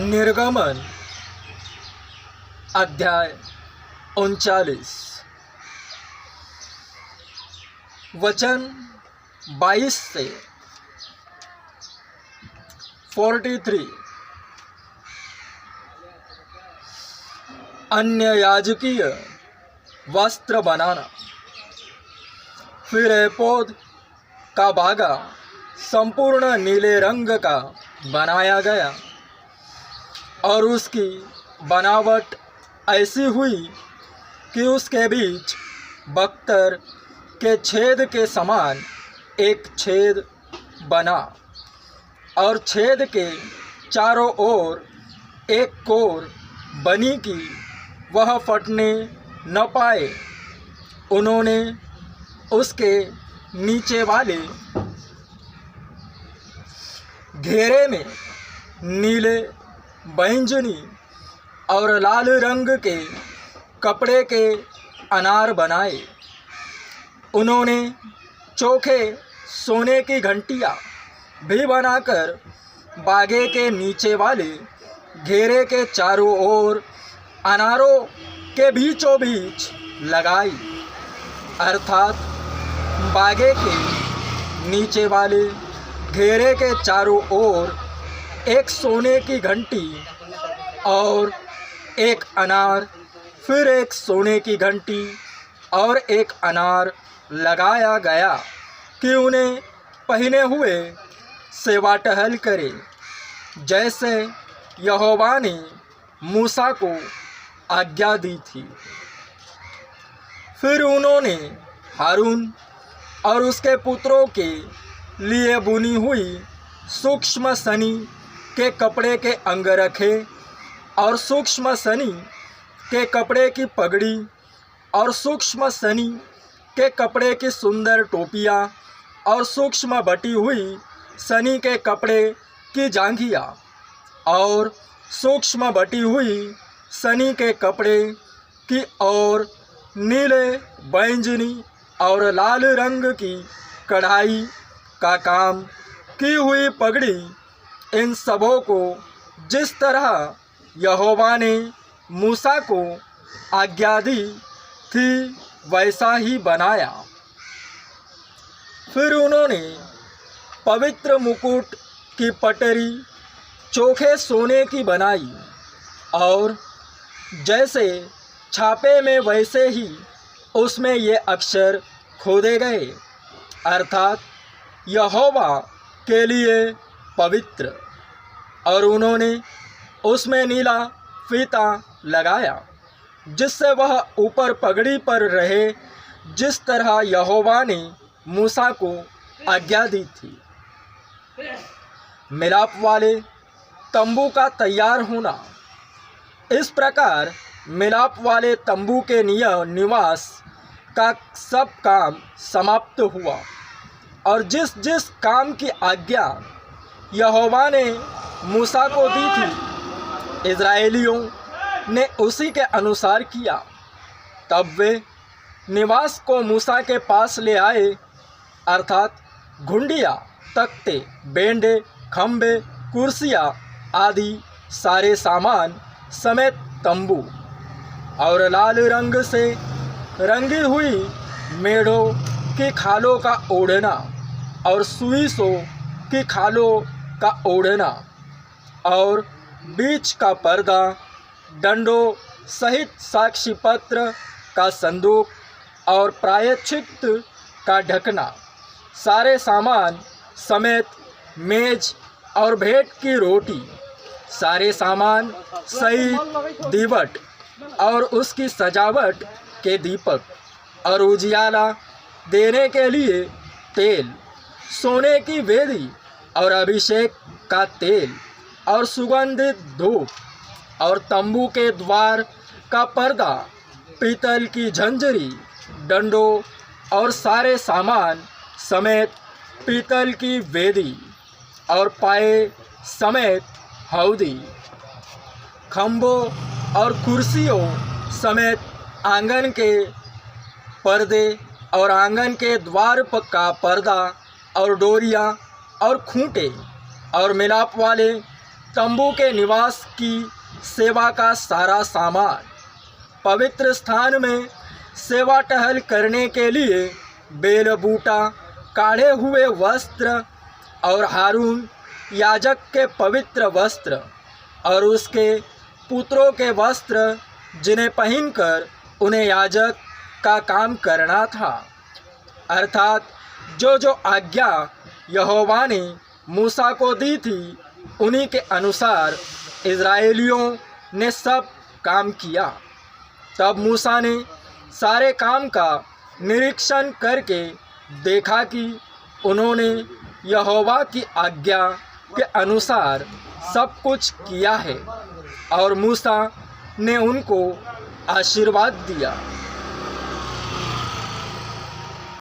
निर्गमन अध्याय 39 वचन 22 से 43। अन्य याजकीय वस्त्र बनाना। फिर एपोद का बागा संपूर्ण नीले रंग का बनाया गया और उसकी बनावट ऐसी हुई कि उसके बीच बख्तर के छेद के समान एक छेद बना और छेद के चारों ओर एक कोर बनी कि वह फटने न पाए। उन्होंने उसके नीचे वाले घेरे में नीले, बैंगनी और लाल रंग के कपड़े के अनार बनाए। उन्होंने चोखे सोने की घंटियाँ भी बनाकर बागे के नीचे वाले घेरे के चारों ओर अनारों के बीचों बीच लगाई, अर्थात बागे के नीचे वाले घेरे के चारों ओर एक सोने की घंटी और एक अनार, फिर एक सोने की घंटी और एक अनार लगाया गया कि उन्हें पहने हुए सेवा टहल करे, जैसे यहोवा ने मूसा को आज्ञा दी थी। फिर उन्होंने हारून और उसके पुत्रों के लिए बुनी हुई सूक्ष्म सनी के कपड़े के अंगरखे और सूक्ष्म सनी के कपड़े की पगड़ी और सूक्ष्म सनी के कपड़े की सुंदर टोपियाँ और सूक्ष्म बटी हुई सनी के कपड़े की जांघियाँ और सूक्ष्म बटी हुई सनी के कपड़े की और नीले, बैंगनी और लाल रंग की कढ़ाई का काम की हुई पगड़ी, इन सबों को जिस तरह यहोवा ने मूसा को आज्ञा दी थी वैसा ही बनाया। फिर उन्होंने पवित्र मुकुट की पटरी चोखे सोने की बनाई और जैसे छापे में वैसे ही उसमें ये अक्षर खोदे गए, अर्थात यहोवा के लिए पवित्र। और उन्होंने उसमें नीला फीता लगाया जिससे वह ऊपर पगड़ी पर रहे, जिस तरह यहोवा ने मूसा को आज्ञा दी थी। मिलाप वाले तंबू का तैयार होना। इस प्रकार मिलाप वाले तंबू के निवास का सब काम समाप्त हुआ और जिस जिस काम की आज्ञा यहोवा ने मूसा को दी थी, इज़राइलियों ने उसी के अनुसार किया। तब वे निवास को मूसा के पास ले आए, अर्थात घुंडियाँ, तख्ते, बेंडे, खंबे, कुर्सियाँ आदि सारे सामान समेत तंबू और लाल रंग से रंगी हुई मेढ़ों की खालों का ओढ़ना और सुईसों की खालों का ओढ़ना और बीच का पर्दा, डंडों सहित साक्षी पत्र का संदूक और प्रायश्चित का ढकना, सारे सामान समेत मेज और भेंट की रोटी, सारे सामान सहित दीवट और उसकी सजावट के दीपक और उजियाला देने के लिए तेल, सोने की वेदी और अभिषेक का तेल और सुगंधित धूप और तंबू के द्वार का पर्दा, पीतल की झंझरी, डंडों और सारे सामान समेत पीतल की वेदी और पाए समेत हौदी, खंभों और कुर्सियों समेत आंगन के पर्दे और आंगन के द्वार का पर्दा और डोरियाँ और खूंटे और मिलाप वाले तंबू के निवास की सेवा का सारा सामान, पवित्र स्थान में सेवा टहल करने के लिए बेल बूटा, काढ़े हुए वस्त्र और हारून याजक के पवित्र वस्त्र और उसके पुत्रों के वस्त्र, जिन्हें पहनकर उन्हें याजक का काम करना था, अर्थात जो जो आज्ञा यहोवा ने मूसा को दी थी, उन्हीं के अनुसार इज़राइलियों ने सब काम किया। तब मूसा ने सारे काम का निरीक्षण करके देखा कि उन्होंने यहोवा की आज्ञा के अनुसार सब कुछ किया है, और मूसा ने उनको आशीर्वाद दिया।